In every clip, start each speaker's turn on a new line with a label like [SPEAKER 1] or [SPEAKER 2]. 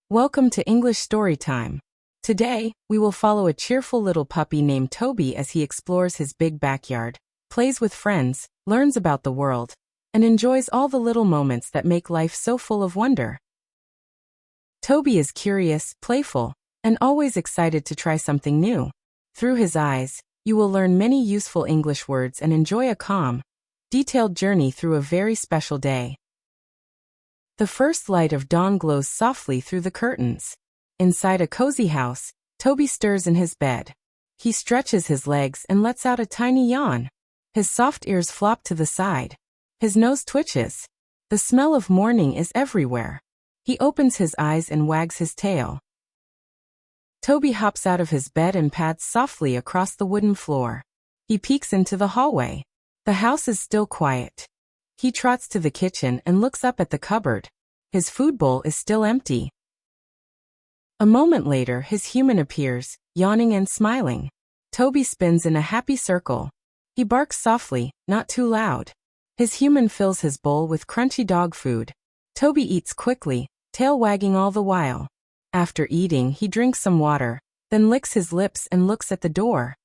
[SPEAKER 1] Welcome to English Storytime. Today, we will follow a cheerful little puppy named Toby as he explores his big backyard, plays with friends, learns about the world, and enjoys all the little moments that make life so full of wonder. Toby is curious, playful, and always excited to try something new. Through his eyes, you will learn many useful English words and enjoy a calm, detailed journey through a very special day. The first light of dawn glows softly through the curtains. Inside a cozy house, Toby stirs in his bed. He stretches his legs and lets out a tiny yawn. His soft ears flop to the side. His nose twitches. The smell of morning is everywhere. He opens his eyes and wags his tail. Toby hops out of his bed and pads softly across the wooden floor. He peeks into the hallway. The house is still quiet. He trots to the kitchen and looks up at the cupboard. His food bowl is still empty. A moment later, his human appears, yawning and smiling. Toby spins in a happy circle. He barks softly, not too loud. His human fills his bowl with crunchy dog food. Toby eats quickly, tail wagging all the while. After eating, he drinks some water, then licks his lips and looks at the door.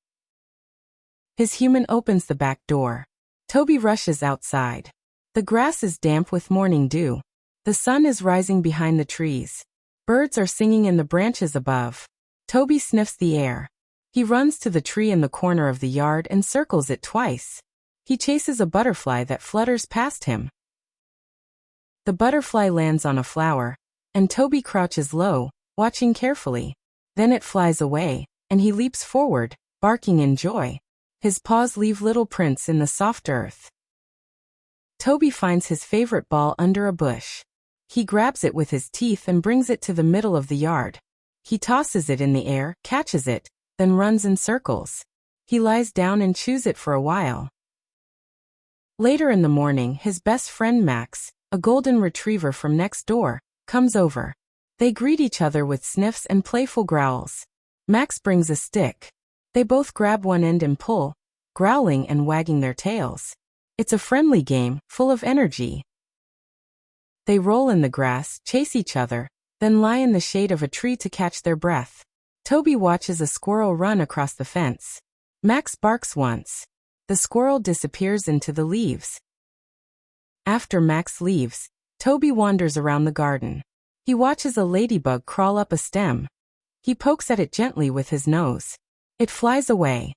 [SPEAKER 1] His human opens the back door. Toby rushes outside. The grass is damp with morning dew. The sun is rising behind the trees. Birds are singing in the branches above. Toby sniffs the air. He runs to the tree in the corner of the yard and circles it twice. He chases a butterfly that flutters past him. The butterfly lands on a flower, and Toby crouches low, watching carefully. Then it flies away, and he leaps forward, barking in joy. His paws leave little prints in the soft earth. Toby finds his favorite ball under a bush. He grabs it with his teeth and brings it to the middle of the yard. He tosses it in the air, catches it, then runs in circles. He lies down and chews it for a while. Later in the morning, his best friend Max, a golden retriever from next door, comes over. They greet each other with sniffs and playful growls. Max brings a stick. They both grab one end and pull, growling and wagging their tails. It's a friendly game, full of energy. They roll in the grass, chase each other, then lie in the shade of a tree to catch their breath. Toby watches a squirrel run across the fence. Max barks once. The squirrel disappears into the leaves. After Max leaves, Toby wanders around the garden. He watches a ladybug crawl up a stem. He pokes at it gently with his nose. It flies away.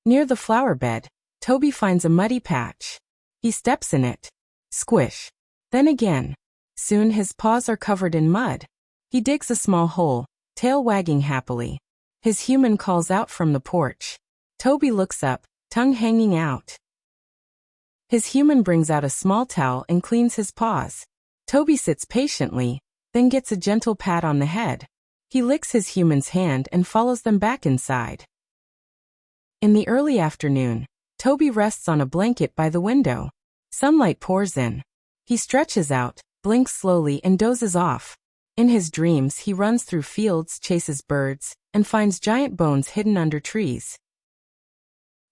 [SPEAKER 1] Near the flower bed, Toby finds a muddy patch. He steps in it. Squish. Then again. Soon his paws are covered in mud. He digs a small hole, tail wagging happily. His human calls out from the porch. Toby looks up, tongue hanging out. His human brings out a small towel and cleans his paws. Toby sits patiently, then gets a gentle pat on the head. He licks his human's hand and follows them back inside. In the early afternoon, Toby rests on a blanket by the window. Sunlight pours in. He stretches out, blinks slowly and dozes off. In his dreams, he runs through fields, chases birds, and finds giant bones hidden under trees.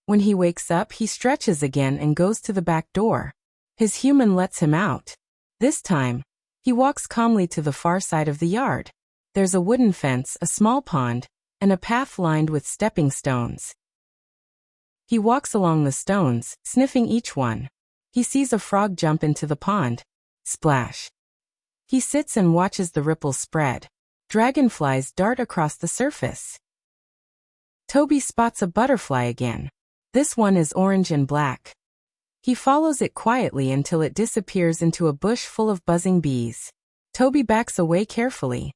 [SPEAKER 1] When he wakes up, he stretches again and goes to the back door. His human lets him out. This time, he walks calmly to the far side of the yard. There's a wooden fence, a small pond, and a path lined with stepping stones. He walks along the stones, sniffing each one. He sees a frog jump into the pond. Splash. He sits and watches the ripples spread. Dragonflies dart across the surface. Toby spots a butterfly again. This one is orange and black. He follows it quietly until it disappears into a bush full of buzzing bees. Toby backs away carefully.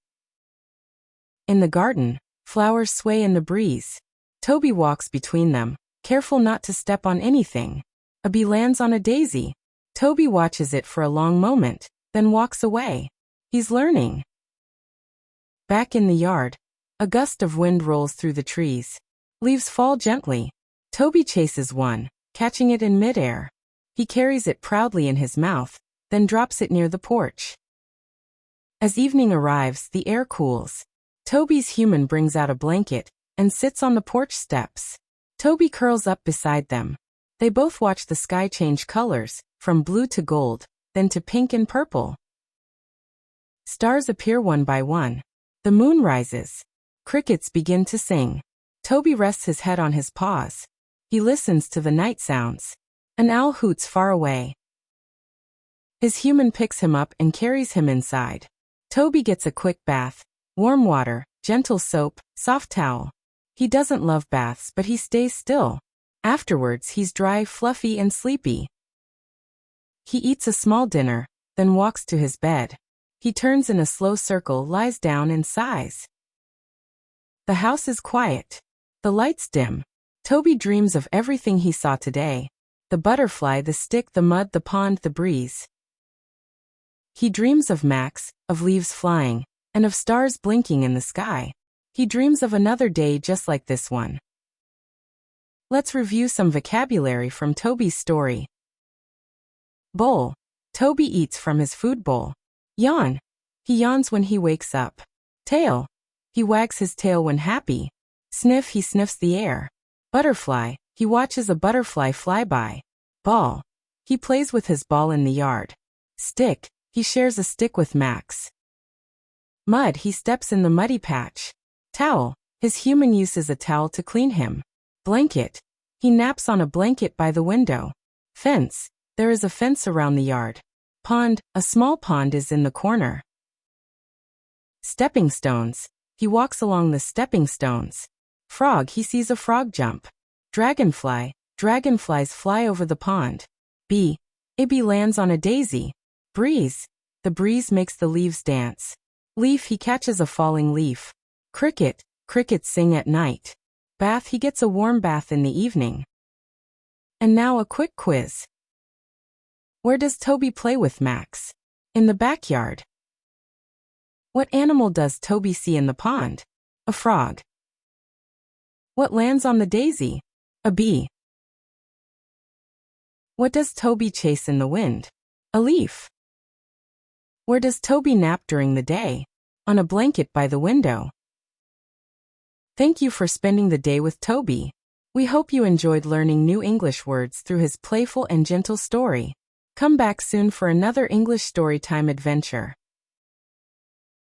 [SPEAKER 1] In the garden, flowers sway in the breeze. Toby walks between them, careful not to step on anything. A bee lands on a daisy. Toby watches it for a long moment, then walks away. He's learning. Back in the yard, a gust of wind rolls through the trees. Leaves fall gently. Toby chases one, catching it in midair. He carries it proudly in his mouth, then drops it near the porch. As evening arrives, the air cools. Toby's human brings out a blanket and sits on the porch steps. Toby curls up beside them. They both watch the sky change colors, from blue to gold, then to pink and purple. Stars appear one by one. The moon rises. Crickets begin to sing. Toby rests his head on his paws. He listens to the night sounds. An owl hoots far away. His human picks him up and carries him inside. Toby gets a quick bath. Warm water, gentle soap, soft towel. He doesn't love baths, but he stays still. Afterwards, he's dry, fluffy, and sleepy. He eats a small dinner, then walks to his bed. He turns in a slow circle, lies down, and sighs. The house is quiet. The lights dim. Toby dreams of everything he saw today. The butterfly, the stick, the mud, the pond, the breeze. He dreams of Max, of leaves flying, and of stars blinking in the sky. He dreams of another day just like this one. Let's review some vocabulary from Toby's story. Bowl. Toby eats from his food bowl. Yawn. He yawns when he wakes up. Tail. He wags his tail when happy. Sniff. He sniffs the air. Butterfly. He watches a butterfly fly by. Ball. He plays with his ball in the yard. Stick. He shares a stick with Max. Mud. He steps in the muddy patch. Towel. His human uses a towel to clean him. Blanket. He naps on a blanket by the window. Fence. There is a fence around the yard. Pond. A small pond is in the corner. Stepping stones. He walks along the stepping stones. Frog. He sees a frog jump. Dragonfly. Dragonflies fly over the pond. Bee. A bee lands on a daisy. Breeze. The breeze makes the leaves dance. Leaf. He catches a falling leaf. Cricket. Crickets sing at night. Bath. He gets a warm bath in the evening. And now a quick quiz. Where does Toby play with Max? In the backyard. What animal does Toby see in the pond? A frog. What lands on the daisy? A bee. What does Toby chase in the wind? A leaf. Where does Toby nap during the day? On a blanket by the window. Thank you for spending the day with Toby. We hope you enjoyed learning new English words through his playful and gentle story. Come back soon for another English Storytime adventure.